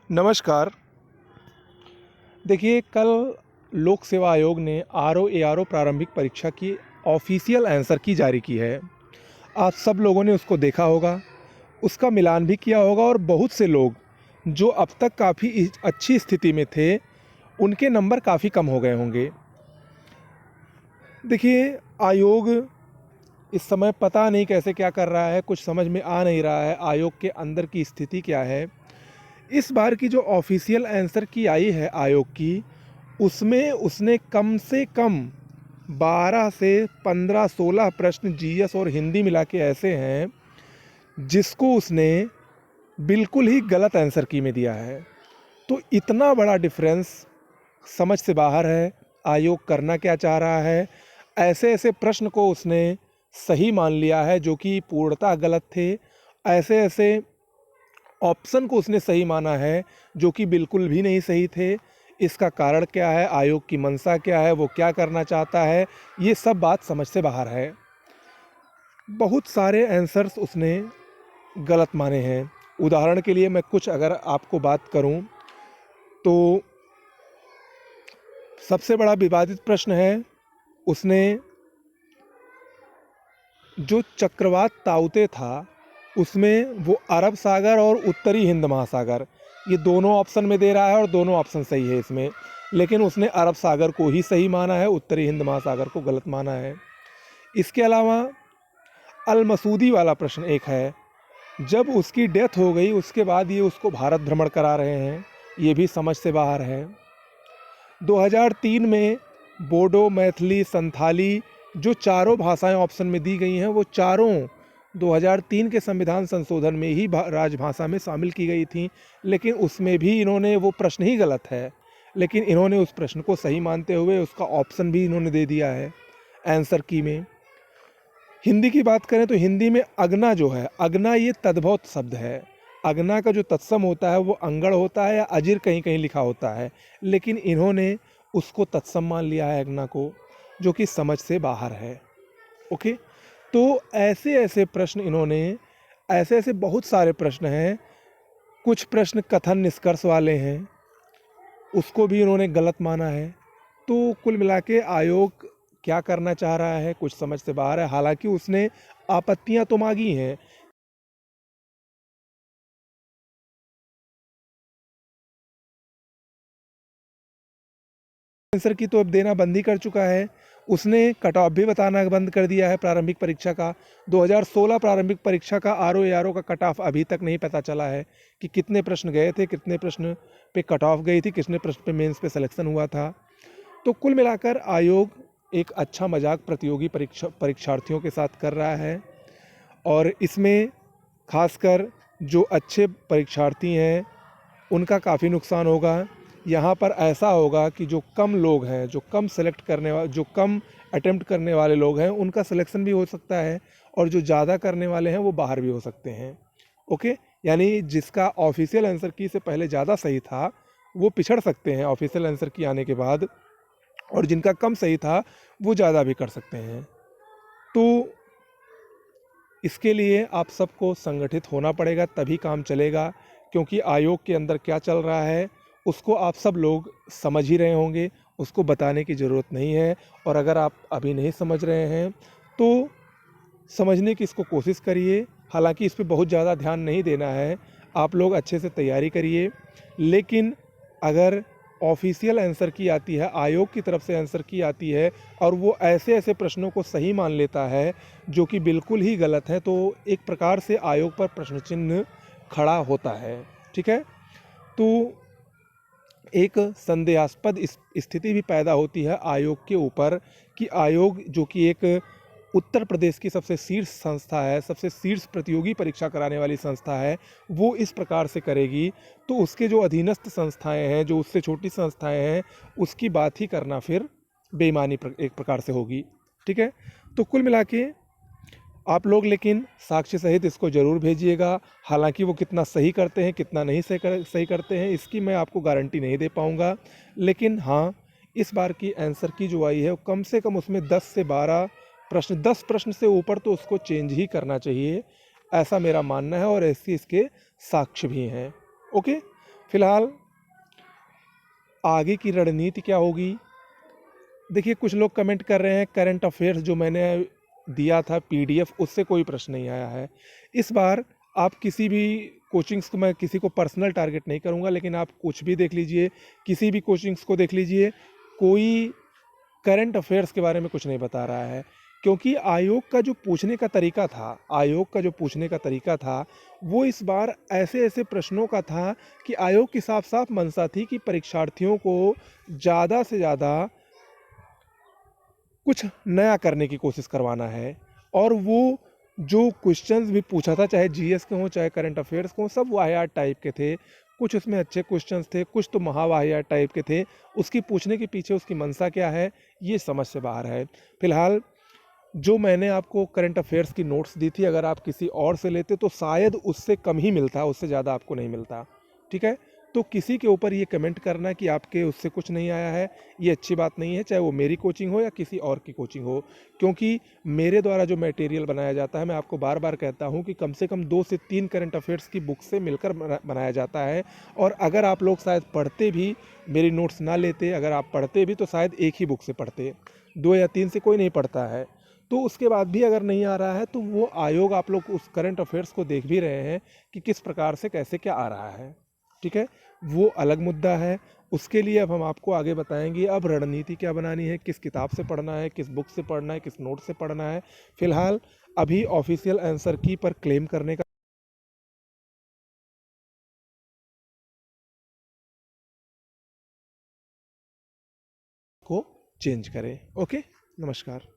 नमस्कार। देखिए, कल लोक सेवा आयोग ने आरओ एआरओ प्रारंभिक परीक्षा की ऑफिशियल आंसर की जारी की है। आप सब लोगों ने उसको देखा होगा, उसका मिलान भी किया होगा और बहुत से लोग जो अब तक काफ़ी अच्छी स्थिति में थे, उनके नंबर काफ़ी कम हो गए होंगे। देखिए, आयोग इस समय पता नहीं कैसे क्या कर रहा है, कुछ समझ में आ नहीं रहा है आयोग के अंदर की स्थिति क्या है। इस बार की जो ऑफिशियल आंसर की आई है आयोग की, उसमें उसने कम से कम 12 से 15-16 प्रश्न जीएस और हिंदी मिला के ऐसे हैं जिसको उसने बिल्कुल ही गलत आंसर की में दिया है। तो इतना बड़ा डिफरेंस समझ से बाहर है। आयोग करना क्या चाह रहा है? ऐसे ऐसे प्रश्न को उसने सही मान लिया है जो कि पूर्णतः गलत थे। ऐसे ऐसे ऑप्शन को उसने सही माना है जो कि बिल्कुल भी नहीं सही थे। इसका कारण क्या है, आयोग की मंशा क्या है, वो क्या करना चाहता है, ये सब बात समझ से बाहर है। बहुत सारे आंसर्स उसने गलत माने हैं। उदाहरण के लिए मैं कुछ अगर आपको बात करूं तो सबसे बड़ा विवादित प्रश्न है, उसने जो चक्रवात ताउते था उसमें वो अरब सागर और उत्तरी हिंद महासागर, ये दोनों ऑप्शन में दे रहा है और दोनों ऑप्शन सही है इसमें, लेकिन उसने अरब सागर को ही सही माना है, उत्तरी हिंद महासागर को गलत माना है। इसके अलावा अल मसूदी वाला प्रश्न एक है, जब उसकी डेथ हो गई उसके बाद ये उसको भारत भ्रमण करा रहे हैं, ये भी समझ से बाहर है। 2003 में बोडो, मैथिली, संथाली जो चारों भाषाएं ऑप्शन में दी गई हैं, वो चारों 2003 के संविधान संशोधन में ही राजभाषा में शामिल की गई थी, लेकिन उसमें भी इन्होंने वो प्रश्न ही गलत है, लेकिन इन्होंने उस प्रश्न को सही मानते हुए उसका ऑप्शन भी इन्होंने दे दिया है आंसर की में। हिंदी की बात करें तो हिंदी में अगना जो है, अगना ये तद्भव शब्द है। अगना का जो तत्सम होता है वो अंगड़ होता है या अजिर कहीं कहीं लिखा होता है, लेकिन इन्होंने उसको तत्सम मान लिया है अगना को, जो कि समझ से बाहर है। ओके, तो ऐसे ऐसे प्रश्न इन्होंने, ऐसे ऐसे बहुत सारे प्रश्न हैं। कुछ प्रश्न कथन निष्कर्ष वाले हैं, उसको भी इन्होंने गलत माना है। तो कुल मिला के आयोग क्या करना चाह रहा है कुछ समझ से बाहर है। हालांकि उसने आपत्तियां तो मांगी हैं, आंसर की तो अब देना बंद ही कर चुका है। उसने कट ऑफ भी बताना बंद कर दिया है प्रारंभिक परीक्षा का। 2016 प्रारंभिक परीक्षा का आरओ एआरओ का कट ऑफ अभी तक नहीं पता चला है कि कितने प्रश्न गए थे, कितने प्रश्न पे कट ऑफ गई थी, कितने प्रश्न पे मेंस पे सिलेक्शन हुआ था। तो कुल मिलाकर आयोग एक अच्छा मजाक प्रतियोगी परीक्षार्थियों के साथ कर रहा है, और इसमें खासकर जो अच्छे परीक्षार्थी हैं उनका काफ़ी नुकसान होगा। यहाँ पर ऐसा होगा कि जो कम लोग हैं, जो कम सेलेक्ट करने वाले, जो कम अटेम्प्ट करने वाले लोग हैं, उनका सिलेक्शन भी हो सकता है, और जो ज़्यादा करने वाले हैं वो बाहर भी हो सकते हैं। ओके, यानी जिसका ऑफिशियल आंसर की से पहले ज़्यादा सही था वो पिछड़ सकते हैं ऑफिशियल आंसर की आने के बाद, और जिनका कम सही था वो ज़्यादा भी कर सकते हैं। तो इसके लिए आप सबको संगठित होना पड़ेगा, तभी काम चलेगा, क्योंकि आयोग के अंदर क्या चल रहा है उसको आप सब लोग समझ ही रहे होंगे, उसको बताने की ज़रूरत नहीं है। और अगर आप अभी नहीं समझ रहे हैं तो समझने की इसको कोशिश करिए। हालांकि इस पर बहुत ज़्यादा ध्यान नहीं देना है, आप लोग अच्छे से तैयारी करिए। लेकिन अगर ऑफिशियल आंसर की आती है, आयोग की तरफ से आंसर की आती है, और वो ऐसे ऐसे प्रश्नों को सही मान लेता है जो कि बिल्कुल ही गलत है, तो एक प्रकार से आयोग पर प्रश्न चिन्ह खड़ा होता है। ठीक है, तो एक संदेहास्पद स्थिति भी पैदा होती है आयोग के ऊपर कि आयोग जो कि एक उत्तर प्रदेश की सबसे शीर्ष संस्था है, सबसे शीर्ष प्रतियोगी परीक्षा कराने वाली संस्था है, वो इस प्रकार से करेगी तो उसके जो अधीनस्थ संस्थाएं हैं, जो उससे छोटी संस्थाएं हैं, उसकी बात ही करना फिर बेईमानी एक प्रकार से होगी। ठीक है, तो कुल मिला के आप लोग लेकिन साक्ष्य सहित इसको ज़रूर भेजिएगा। हालांकि वो कितना सही करते हैं, कितना नहीं सही करते हैं, इसकी मैं आपको गारंटी नहीं दे पाऊँगा, लेकिन हाँ, इस बार की आंसर की जो आई है वो कम से कम उसमें 10 से 12 प्रश्न, 10 प्रश्न से ऊपर तो उसको चेंज ही करना चाहिए, ऐसा मेरा मानना है, और ऐसे इसके साक्ष्य भी हैं। ओके, फिलहाल आगे की रणनीति क्या होगी? देखिए, कुछ लोग कमेंट कर रहे हैं करंट अफेयर्स जो मैंने दिया था पीडीएफ, उससे कोई प्रश्न नहीं आया है। इस बार आप किसी भी कोचिंग्स को, मैं किसी को पर्सनल टारगेट नहीं करूंगा, लेकिन आप कुछ भी देख लीजिए, किसी भी कोचिंग्स को देख लीजिए, कोई करंट अफेयर्स के बारे में कुछ नहीं बता रहा है। क्योंकि आयोग का जो पूछने का तरीका था, वो इस बार ऐसे ऐसे प्रश्नों का था कि आयोग की साफ साफ मंशा थी कि परीक्षार्थियों को ज़्यादा से ज़्यादा कुछ नया करने की कोशिश करवाना है। और वो जो क्वेश्चंस भी पूछा था, चाहे जीएस के हों चाहे करंट अफेयर्स के हों, सब वाहियात टाइप के थे। कुछ उसमें अच्छे क्वेश्चंस थे, कुछ तो महावाहियात टाइप के थे। उसकी पूछने के पीछे उसकी मंशा क्या है, ये समझ से बाहर है। फिलहाल जो मैंने आपको करंट अफेयर्स की नोट्स दी थी, अगर आप किसी और से लेते तो शायद उससे कम ही मिलता, उससे ज़्यादा आपको नहीं मिलता। ठीक है, तो किसी के ऊपर ये कमेंट करना कि आपके उससे कुछ नहीं आया है, ये अच्छी बात नहीं है, चाहे वो मेरी कोचिंग हो या किसी और की कोचिंग हो। क्योंकि मेरे द्वारा जो मटेरियल बनाया जाता है, मैं आपको बार बार कहता हूँ कि कम से कम 2 से 3 करंट अफेयर्स की बुक से मिलकर बनाया जाता है। और अगर आप लोग शायद पढ़ते भी, मेरी नोट्स ना लेते, अगर आप पढ़ते भी तो शायद एक ही बुक से पढ़ते, 2 या 3 से कोई नहीं पढ़ता है। तो उसके बाद भी अगर नहीं आ रहा है तो वो आयोग, आप लोग उस करंट अफेयर्स को देख भी रहे हैं कि किस प्रकार से कैसे क्या आ रहा है। ठीक है, वो अलग मुद्दा है। उसके लिए अब हम आपको आगे बताएंगे अब रणनीति क्या बनानी है, किस किताब से पढ़ना है, किस बुक से पढ़ना है, किस नोट से पढ़ना है। फिलहाल अभी ऑफिशियल आंसर की पर क्लेम करने का को चेंज करें। ओके, नमस्कार।